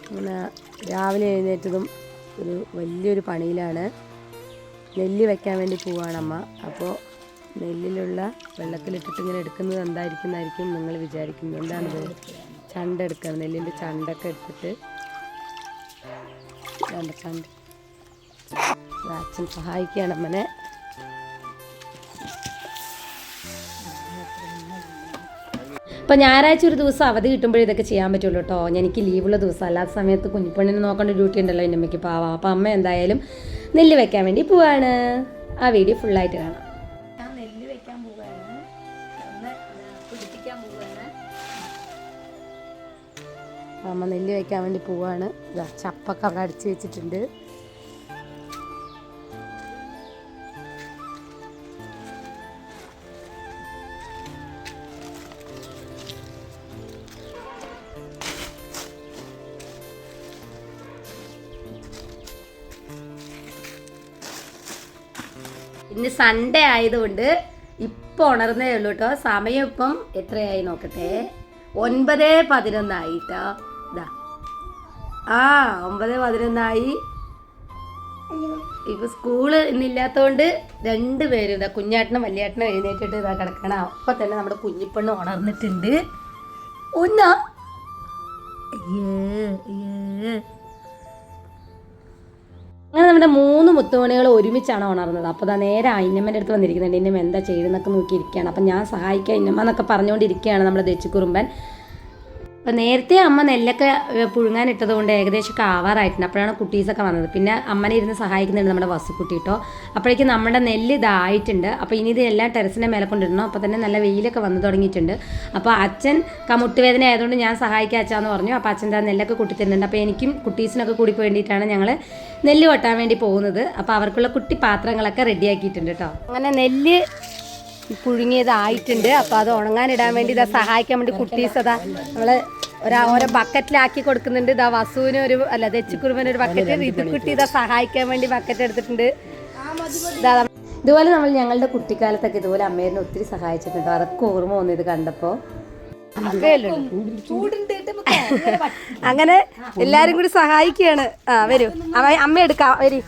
അങ്ങനെ രാവിലെ എഴുന്നേറ്റതും ഒരു വലിയൊരു പണിയിലാണ്. നെല്ല് വെക്കാൻ വേണ്ടി പോവുകയാണ് അമ്മ. അപ്പോൾ നെല്ലിലുള്ള വെള്ളത്തിലിട്ടിട്ട് ഇങ്ങനെ എടുക്കുന്നത് എന്തായിരിക്കും നിങ്ങൾ വിചാരിക്കുന്നത്? എന്താണിത്? ചണ്ട എടുക്കണം. നെല്ലിൻ്റെ ചണ്ടൊക്കെ എടുത്തിട്ട് ചണ്ട അച്ഛൻ സഹായിക്കുകയാണ് അമ്മനെ. ഇപ്പോൾ ഞായറാഴ്ച ഒരു ദിവസം അവധി കിട്ടുമ്പോഴേ ഇതൊക്കെ ചെയ്യാൻ പറ്റുള്ളൂ കേട്ടോ. എനിക്ക് ലീവുള്ള ദിവസം, അല്ലാത്ത സമയത്ത് കുഞ്ഞിപ്പെണ്ണിനെ നോക്കേണ്ട ഡ്യൂട്ടി ഉണ്ടല്ലോ എൻ്റെ അമ്മയ്ക്ക്, പാവാം. അപ്പോൾ അമ്മ എന്തായാലും നെല്ല് വെക്കാൻ വേണ്ടി പോവാണ്. ആ വീഡിയോ ഫുള്ളായിട്ട് കാണാം. ഞാൻ നെല്ല് വെക്കാൻ പോവുകയാണ്, പിടിപ്പിക്കാൻ പോവുകയാണ്. അമ്മ നെല്ല് വെക്കാൻ വേണ്ടി പോവാണ്. ചപ്പൊക്കെ അവിടെ അടിച്ച് വെച്ചിട്ടുണ്ട്. ഇന്ന് സൺഡേ ആയതുകൊണ്ട് ഇപ്പോൾ ഉണർന്നേ ഉള്ളൂ കേട്ടോ. സമയം ഇപ്പം എത്രയായി നോക്കട്ടെ, 9:11 കേട്ടോ. ഇതാ 9:11. ഇപ്പം സ്കൂള് ഇന്നില്ലാത്തതുകൊണ്ട് രണ്ടുപേരും ഇതാ, കുഞ്ഞാട്ടനും വലിയേട്ടനും എഴുന്നേറ്റിട്ട് ഇതാ കിടക്കണം. അപ്പം തന്നെ നമ്മുടെ കുഞ്ഞിപ്പെണ്ണ് ഉണർന്നിട്ടുണ്ട്. അങ്ങനെ നമ്മുടെ 3 മുത്തുമണികൾ ഒരുമിച്ചാണ് ഉണർന്നത്. അപ്പോൾ അതാ നേരെ ഇന്നമ്മൻ്റെ അടുത്ത് വന്നിരിക്കുന്നുണ്ട്. ഇന്നമ്മ എന്താ ചെയ്തെന്നൊക്കെ നോക്കിയിരിക്കുകയാണ്. അപ്പം ഞാൻ സഹായിക്കാം ഇന്നമ്മ എന്നൊക്കെ പറഞ്ഞുകൊണ്ടിരിക്കുകയാണ് നമ്മുടെ ദച്ചുകുറുമ്പൻ. അപ്പോൾ നേരത്തെ അമ്മ നെല്ലൊക്കെ പുഴുങ്ങാനിട്ടത് കൊണ്ട് ഏകദേശമൊക്കെ ആവാറായിട്ടുണ്ട്. അപ്പോഴാണ് കുട്ടീസൊക്കെ വന്നത്. പിന്നെ അമ്മനെ ഇരുന്ന് സഹായിക്കുന്നുണ്ട് നമ്മുടെ വസുക്കുട്ടി കേട്ടോ. അപ്പോഴേക്കും നമ്മുടെ നെല്ല് ഇതായിട്ടുണ്ട്. അപ്പോൾ ഇനി ഇതെല്ലാം ടെറസിൻ്റെ മേലെ കൊണ്ടിടണം. അപ്പോൾ തന്നെ നല്ല വെയിലൊക്കെ വന്നു തുടങ്ങിയിട്ടുണ്ട്. അപ്പോൾ അച്ഛൻ മുട്ടുവേദന ആയതുകൊണ്ട് ഞാൻ സഹായിക്കാം അച്ഛാന്ന് പറഞ്ഞു. അപ്പോൾ അച്ഛൻ്റെ നെല്ലൊക്കെ കുട്ടിത്തരുന്നുണ്ട്. അപ്പോൾ എനിക്കും കുട്ടീസിനൊക്കെ കൂടി വേണ്ടിയിട്ടാണ് ഞങ്ങൾ നെല്ല് കൊട്ടാൻ വേണ്ടി പോകുന്നത്. അപ്പോൾ അവർക്കുള്ള കുട്ടി പാത്രങ്ങളൊക്കെ റെഡിയാക്കിയിട്ടുണ്ട് കേട്ടോ. അങ്ങനെ നെല്ല് പുഴുങ്ങിയതായിട്ടുണ്ട്. അപ്പോൾ അത് ഉണങ്ങാനിടാൻ വേണ്ടി ഇതാ സഹായിക്കാൻ വേണ്ടി കുട്ടീസ് അതാ നമ്മൾ ഓരോ ബക്കറ്റിലാക്കി കൊടുക്കുന്നുണ്ട്. ഇതാ വസുവിന് ദച്ചുകുറുമ്പന് ഒരു ബക്കറ്റ്, ഋതുക്കുട്ടി ഇതാ സഹായിക്കാൻ വേണ്ടി ബക്കറ്റ് എടുത്തിട്ടുണ്ട്. ഇതുപോലെ നമ്മൾ ഞങ്ങളുടെ കുട്ടിക്കാലത്തൊക്കെ ഇതുപോലെ അമ്മേനെ ഒത്തിരി സഹായിച്ചിട്ടുണ്ട്. അതൊക്കെ ഓർമ്മ വന്നു ഇത് കണ്ടപ്പോൾ. അങ്ങനെ എല്ലാരും കൂടി സഹായിക്കുകയാണ്. വരൂ അമ്മ എടുക്കാം, വരി.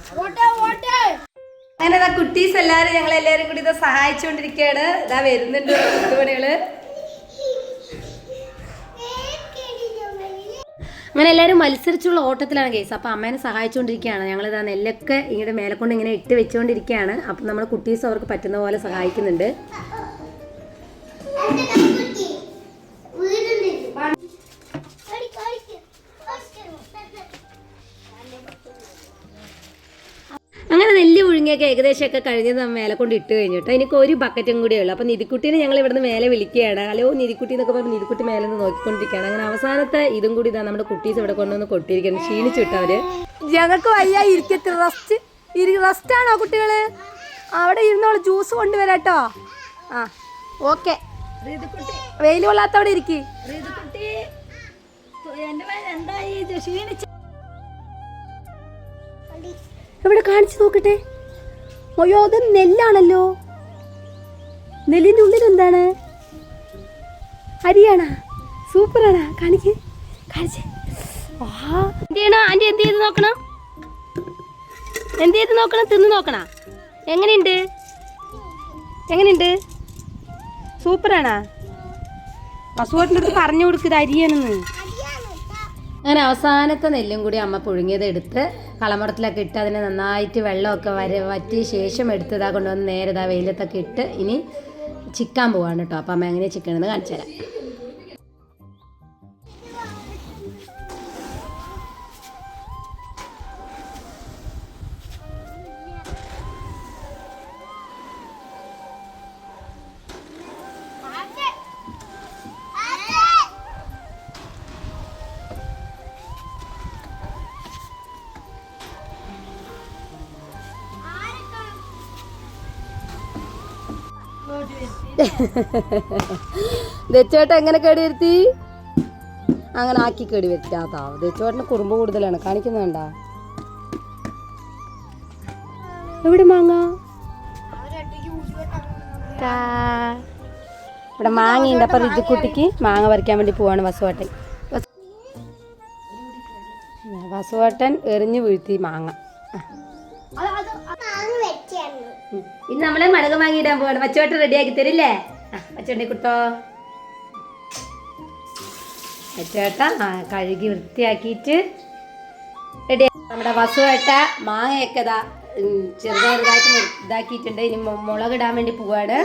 അങ്ങനെ കുട്ടീസ് എല്ലാരും ഞങ്ങളെല്ലാരും കൂടി ഇതാ സഹായിച്ചുകൊണ്ടിരിക്കുകയാണ്. ഇതാ വരുന്നുണ്ട് കുട്ടുപണികള്. അങ്ങനെ എല്ലാവരും മത്സരിച്ചുള്ള ഓട്ടത്തിലാണ് കേസ്. അപ്പോൾ അമ്മേനെ സഹായിച്ചുകൊണ്ടിരിക്കുകയാണ്. ഞങ്ങളിതാ നെല്ലൊക്കെ ഇങ്ങനെ മേലെ കൊണ്ട് ഇങ്ങനെ ഇട്ട് വെച്ചുകൊണ്ടിരിക്കുകയാണ്. അപ്പം നമ്മൾ കുട്ടീസ് അവർക്ക് പറ്റുന്ന പോലെ സഹായിക്കുന്നുണ്ട്. അങ്ങനെ നെല്ല് പുഴുങ്ങിയൊക്കെ ഏകദേശമൊക്കെ കഴിഞ്ഞ് മേലെ കൊണ്ട് ഇട്ട് കഴിഞ്ഞിട്ട് എനിക്ക് ഒരു ബക്കറ്റും കൂടിയേ ഉള്ളൂ. അപ്പോൾ നിധിക്കുട്ടീനെ ഞങ്ങൾ ഇവിടുന്ന് മേലെ വിളിക്കുകയാണ്. ഹലോ നിധിക്കുട്ടി എന്നൊക്കെ പറഞ്ഞ് നിധിക്കുട്ടി മേലെ നിന്ന് നോക്കിക്കൊണ്ടിരിക്കുകയാണ്. അങ്ങനെ അവസാനത്തെ ഇതും കൂടി ഇതാ നമ്മുടെ കുട്ടീസ് ഇവിടെ കൊണ്ടുവന്ന് കൊട്ടിയിരിക്കുകയാണ്. ക്ഷീണിച്ചു വിട്ടവര്. ഞങ്ങൾക്ക് വയ്യ, ഇരിക്കത്തി റെസ്റ്റ് ആണോ കുട്ടികള്? അവിടെ ഇരുന്നോളൂ, ജ്യൂസ് കൊണ്ടുവരാട്ടോ. ആ ഓക്കെ. വെയിൽ കൊള്ളാത്തവിടെ ഇരിക്കും. ഇവിടെ കാണിച്ചു നോക്കട്ടെ. അയ്യോ അത് നെല്ലാണല്ലോ. നെല്ലിന്റെ ഉള്ളിൽ എന്താണ്? അരിയാണാ? സൂപ്പറാണാ? കാണിച്ച് എന്ത് ചെയ്യണോ ആന്റി? എന്ത് ചെയ്ത് നോക്കണം? തിന്ന് നോക്കണ? എങ്ങനെയുണ്ട്? സൂപ്പറാണാ? വസുവേട്ടൻ്റെ അടുത്ത് പറഞ്ഞു കൊടുക്കുക അരിയാണെന്ന്. അങ്ങനെ അവസാനത്തെ നെല്ലും കൂടി അമ്മ പുഴുങ്ങിയത് എടുത്ത് കളമറത്തിലൊക്കെ ഇട്ട് അതിനെ നന്നായിട്ട് വെള്ളമൊക്കെ വറ്റിയ ശേഷം എടുത്തതാ കൊണ്ടുവന്ന് നേരെ വെയിലത്തൊക്കെ ഇട്ട് ഇനി ചിക്കാൻ പോവാണ് കേട്ടോ. അപ്പം അമ്മ എങ്ങനെ ചിക്കണെന്ന് കാണിച്ചു തരാം. ദച്ചോട്ട എങ്ങനെ കേടി വരുത്തി? അങ്ങനെ ആക്കി കേടി വരുത്താത്താ. ദച്ചോട്ടന് കുറുമ്പ് കൂടുതലാണ്, കാണിക്കുന്ന വേണ്ട. എവിടെ മാങ്ങ? ഇവിടെ മാങ്ങയുണ്ട്. അപ്പം ഋതുക്കുട്ടിക്ക് മാങ്ങ പറിക്കാൻ വേണ്ടി പോവാണ് വസുവാട്ടൻ. വാസുവേട്ടൻ എറിഞ്ഞു വീഴ്ത്തി മാങ്ങ. ഇന്ന് നമ്മള് മുളക് മാങ്ങ ഇടാൻ പോവാണ്. വച്ചുവേട്ടൻ റെഡിയാക്കി തരില്ലേ? വച്ചുകൊണ്ടേ കുട്ടോ. വച്ചുവേട്ട കഴുകി വൃത്തിയാക്കിയിട്ട് റെഡിയാക്കി. നമ്മുടെ വസുവേട്ട മാങ്ങയൊക്കെ ചെറുതായിട്ട് ഇതാക്കിയിട്ടുണ്ട്. ഇനി മുളക് ഇടാൻ വേണ്ടി പോവാണ്.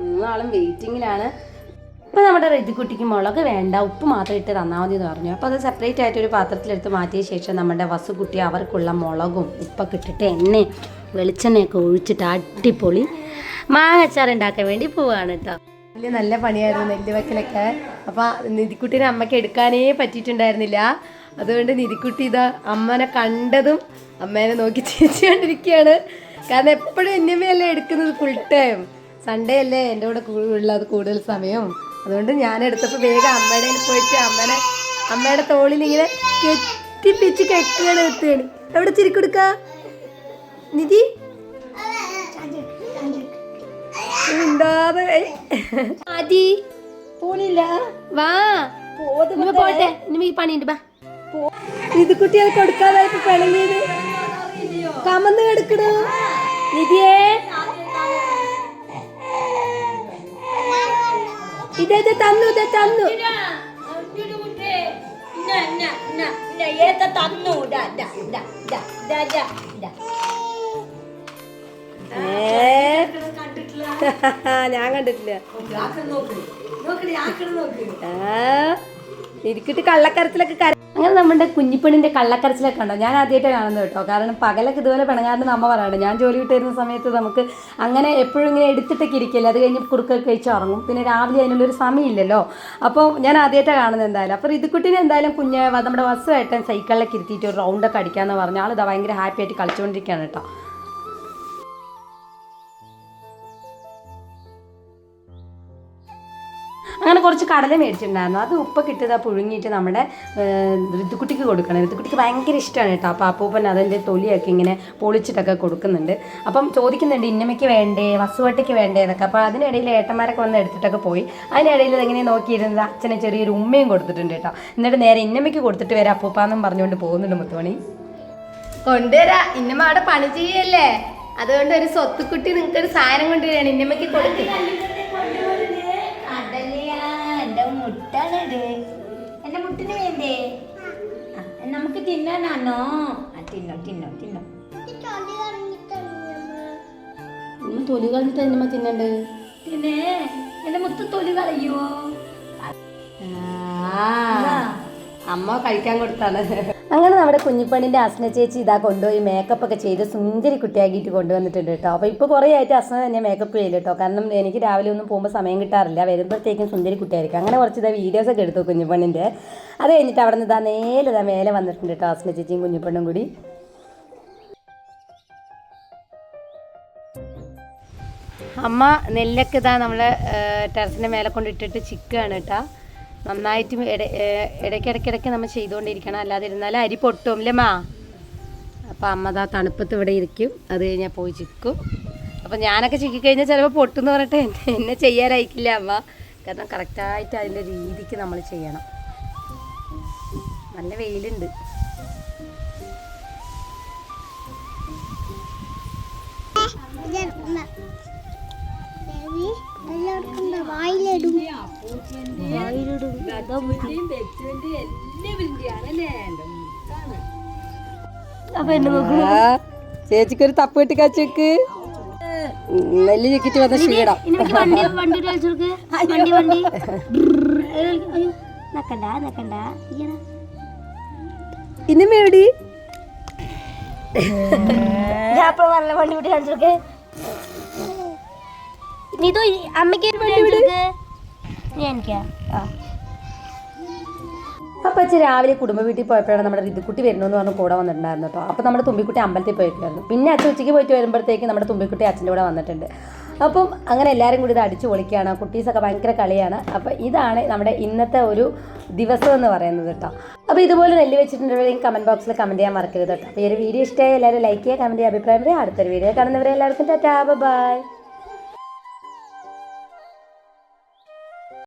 മൂന്നാളും വെയിറ്റിങ്ങിലാണ്. അപ്പോൾ നമ്മുടെ റിതുക്കുട്ടിക്ക് മുളക് വേണ്ട, ഉപ്പ് മാത്രം ഇട്ട് തന്നാൽ മതി എന്ന് പറഞ്ഞു. അപ്പോൾ അത് സെപ്പറേറ്റ് ആയിട്ട് ഒരു പാത്രത്തിലെടുത്ത് മാറ്റിയ ശേഷം നമ്മുടെ വസുക്കുട്ടി അവർക്കുള്ള മുളകും ഉപ്പൊക്കെ ഇട്ടിട്ട് എണ്ണയും വെളിച്ചെണ്ണയൊക്കെ ഒഴിച്ചിട്ട് അടിപൊളി മാങ്ങച്ചാർ ഉണ്ടാക്കാൻ വേണ്ടി പോവാണ് കേട്ടോ. വലിയ നല്ല പണിയായിരുന്നു നെല്ല് വെക്കലൊക്കെ. അപ്പോൾ നിധിക്കുട്ടീനെ അമ്മയ്ക്ക് എടുക്കാനേ പറ്റിയിട്ടുണ്ടായിരുന്നില്ല. അതുകൊണ്ട് നിധിക്കുട്ടി ഇതാ അമ്മനെ കണ്ടതും അമ്മേനെ നോക്കി ചിരിച്ചുകൊണ്ടിരിക്കുകയാണ്. കാരണം എപ്പോഴും എന്നമ്മയല്ലേ എടുക്കുന്നത് ഫുൾ ടൈം. സൺഡേ അല്ലേ എൻ്റെ കൂടെ ഉള്ളത് കൂടുതൽ സമയം. അതുകൊണ്ട് ഞാൻ എടുത്തപ്പോൾ വേഗം അമ്മയുടെ പോയിട്ട് അമ്മയുടെ തോളിൽ ഇങ്ങനെ കെട്ടിപ്പിച്ച് കെട്ടുകയാണ് എത്തുകയാണ്. എവിടെ ചിരിക്കൊടുക്ക നിധി ഉണ്ടാതെ ആദി പോണില്ല. വാ പോട്ടെ, ഇനി ഈ പണിയുണ്ട്. ബാ നിധി കുട്ടി അത് കൊടുക്കാതായിട്ട് പിണങ്ങിയത് കമന്ന് കിടക്കണു. നിധിയേ ഇതേ തന്നു തന്നു ഞാൻ കണ്ടിട്ടില്ല. ഇരിക്കിട്ട് കള്ളക്കരച്ചിലൊക്കെ അങ്ങനെ നമ്മുടെ കുഞ്ഞിപ്പെണ്ണിന്റെ കള്ളക്കരച്ചിലൊക്കെ ഉണ്ടോ? ഞാൻ ആദ്യമായിട്ട് കാണുന്നത് കേട്ടോ. കാരണം പകലൊക്കെ ഇതുപോലെ പിണങ്ങാണ്ട് അമ്മ പറയണം. ഞാൻ ജോലി വിട്ട് വരുന്ന സമയത്ത് നമുക്ക് അങ്ങനെ എപ്പോഴും ഇങ്ങനെ എടുത്തിട്ടൊക്കെ ഇരിക്കില്ല. അത് കഴിഞ്ഞ് കുറുക്കൊക്കെ കഴിച്ച് ഉറങ്ങും. പിന്നെ രാവിലെ അതിനുള്ളൊരു സമയമില്ലല്ലോ. അപ്പോൾ ഞാൻ ആദ്യമായിട്ടാണ് കാണുന്നത് എന്തായാലും. അപ്പോൾ റിതുക്കുട്ടിനെ എന്തായാലും നമ്മുടെ വസുവായിട്ട് സൈക്കിളിലൊക്കെ ഇരുത്തിയിട്ട് ഒരു റൗണ്ടൊക്കെ അടിക്കാമെന്ന് പറഞ്ഞാൽ ആൾ ഇതാ ഭയങ്കര ഹാപ്പി ആയിട്ട് കളിച്ചുകൊണ്ടിരിക്കുകയാണ് കേട്ടോ. അങ്ങനെ കുറച്ച് കടല മേടിച്ചിട്ടുണ്ടായിരുന്നു. അത് ഉപ്പൊക്കെ ഇട്ടത് പുഴുങ്ങിയിട്ട് നമ്മുടെ ഋതുക്കുട്ടിക്ക് കൊടുക്കണം. ഋതുക്കുട്ടിക്ക് ഭയങ്കര ഇഷ്ടമാണ് കേട്ടോ. അപ്പോൾ അപ്പൂപ്പൻ അതിൻ്റെ തൊലിയൊക്കെ ഇങ്ങനെ പൊളിച്ചിട്ടൊക്കെ കൊടുക്കുന്നുണ്ട്. അപ്പം ചോദിക്കുന്നുണ്ട് ഇന്നമ്മയ്ക്ക് വേണ്ടേ വസുവട്ടയ്ക്ക് വേണ്ടേ എന്നൊക്കെ. അപ്പോൾ അതിനിടയിൽ ഏട്ടന്മാരൊക്കെ വന്ന് എടുത്തിട്ടൊക്കെ പോയി. അതിനിടയിൽ ഇങ്ങനെ നോക്കിയിരുന്നത് അച്ഛനെ ചെറിയൊരു ഉമ്മയും കൊടുത്തിട്ടുണ്ട് കേട്ടോ. എന്നിട്ട് നേരെ ഇന്നമ്മയ്ക്ക് കൊടുത്തിട്ട് വരാം അപ്പൂപ്പാന്നും പറഞ്ഞുകൊണ്ട് പോകുന്നുണ്ട് മുത്തുമണി. കൊണ്ടുവരാ ഇന്നമ്മ അവിടെ പണി ചെയ്യല്ലേ, അതുകൊണ്ട് ഒരു സ്വത്തുക്കുട്ടി നിങ്ങൾക്ക് ഒരു സാധനം കൊണ്ടുവരികയാണ്. ഇന്നമ്മയ്ക്ക് കൊടുക്കുക. എന്റെ മുട്ടിന് വേണ്ടേ? നമുക്ക് തിന്നാനാണോ? തിന്നോ തിന്നോ തിന്നോ. തൊലി കളഞ്ഞിട്ട് എന്നമ്മ തിന്നണ്ട്. പിന്നെ എന്റെ മുത്ത് തൊലി കളയോ? അമ്മ കഴിക്കാൻ കൊടുത്താണ്. അങ്ങനെ നമ്മുടെ കുഞ്ഞിപ്പണ്ണിൻ്റെ അസ്ന ചേച്ചി ഇതാ കൊണ്ടുപോയി മേക്കപ്പ് ഒക്കെ ചെയ്ത് സുന്ദരി കുട്ടിയാക്കിയിട്ട് കൊണ്ടുവന്നിട്ടുണ്ട് കേട്ടോ. അപ്പോൾ ഇപ്പോൾ കുറേ ആയിട്ട് അസ്ന തന്നെ മേക്കപ്പ് ചെയ്യില്ല കേട്ടോ. കാരണം എനിക്ക് രാവിലെ ഒന്നും പോകുമ്പോൾ സമയം കിട്ടാറില്ല. വരുമ്പോഴത്തേക്കും സുന്ദരി കുട്ടിയായിരിക്കും. അങ്ങനെ കുറച്ച് ഇതാ വീഡിയോസൊക്കെ എടുത്തു കുഞ്ഞിപ്പണ്ണിൻ്റെ. അത് കഴിഞ്ഞിട്ട് അവിടെ നിന്ന് ഇതാ മേലെ വന്നിട്ടുണ്ട് കേട്ടോ അസ്ന ചേച്ചിയും കുഞ്ഞിപ്പണ്ണും കൂടി. അമ്മ നെല്ലൊക്കെ ഇതാ നമ്മളെ ടെറസിൻ്റെ മേലെ കൊണ്ടിട്ടിട്ട് ചിക്കുകയാണ് കേട്ടോ. നന്നായിട്ട് ഇടയ്ക്കിടയ്ക്കിടയ്ക്ക് നമ്മൾ ചെയ്തുകൊണ്ടിരിക്കണം, അല്ലാതെ ഇരുന്നാൽ അരി പൊട്ടും അല്ലേ മാ. അപ്പോൾ അമ്മ ദാ തണുപ്പത്ത് ഇവിടെ ഇരിക്കും. അത് കഴിഞ്ഞാൽ പോയി ചിക്കും. അപ്പോൾ ഞാനൊക്കെ ചിക്കിക്കഴിഞ്ഞാൽ ചിലപ്പോൾ പൊട്ടെന്ന് പറഞ്ഞിട്ട് എന്നെ ചെയ്യാനായിക്കില്ല അമ്മ. കാരണം കറക്റ്റായിട്ട് അതിൻ്റെ രീതിക്ക് നമ്മൾ ചെയ്യണം. നല്ല വെയിലുണ്ട്. ചേച്ചിക്കൊരു തപ്പ് കെട്ടി കച്ചക്ക് നെല്ല് ചുക്കിട്ട് വന്ന ക്ഷീണം. ഇനി മേടി വണ്ടി വിട്ട് കാണിച്ചോക്കെ. അപ്പോൾ അച്ഛൻ രാവിലെ കുടുംബ വീട്ടിൽ പോയപ്പോഴാണ് നമ്മുടെ ഋതുക്കുട്ടി വരുന്നതെന്ന് പറഞ്ഞ് കൂടെ വന്നിട്ടുണ്ടായിരുന്നു കേട്ടോ. അപ്പോൾ നമ്മുടെ തുമ്പിക്കുട്ടി അമ്പലത്തിൽ പോയിട്ടുണ്ടായിരുന്നു. പിന്നെ അച്ഛൻ ഉച്ചയ്ക്ക് പോയിട്ട് വരുമ്പോഴത്തേക്ക് നമ്മുടെ തുമ്പിക്കുട്ടി അച്ഛൻ്റെ കൂടെ വന്നിട്ടുണ്ട്. അപ്പം അങ്ങനെ എല്ലാവരും കൂടി ഇത് അടിച്ചു പൊളിക്കുകയാണ്. കുട്ടീസൊക്കെ ഭയങ്കര കളിയാണ്. അപ്പോൾ ഇതാണ് നമ്മുടെ ഇന്നത്തെ ഒരു ദിവസം എന്ന് പറയുന്നത് കേട്ടോ. അപ്പോൾ ഇതുപോലെ നെല്ല് വെച്ചിട്ടുണ്ടെങ്കിൽ കമൻറ്റ് ബോക്സിൽ കമൻറ്റ് ചെയ്യാൻ മറക്കരുത് കേട്ടോ. അപ്പോൾ ഈ ഒരു വീഡിയോ ഇഷ്ടമായി എല്ലാവരും ലൈക്ക് ചെയ്യുക, കമൻറ്റ് ചെയ്യുക, അഭിപ്രായം പറയുക. അടുത്തൊരു വീഡിയോ കാണുന്നവരെ എല്ലാവർക്കും ടാറ്റാ ബൈ.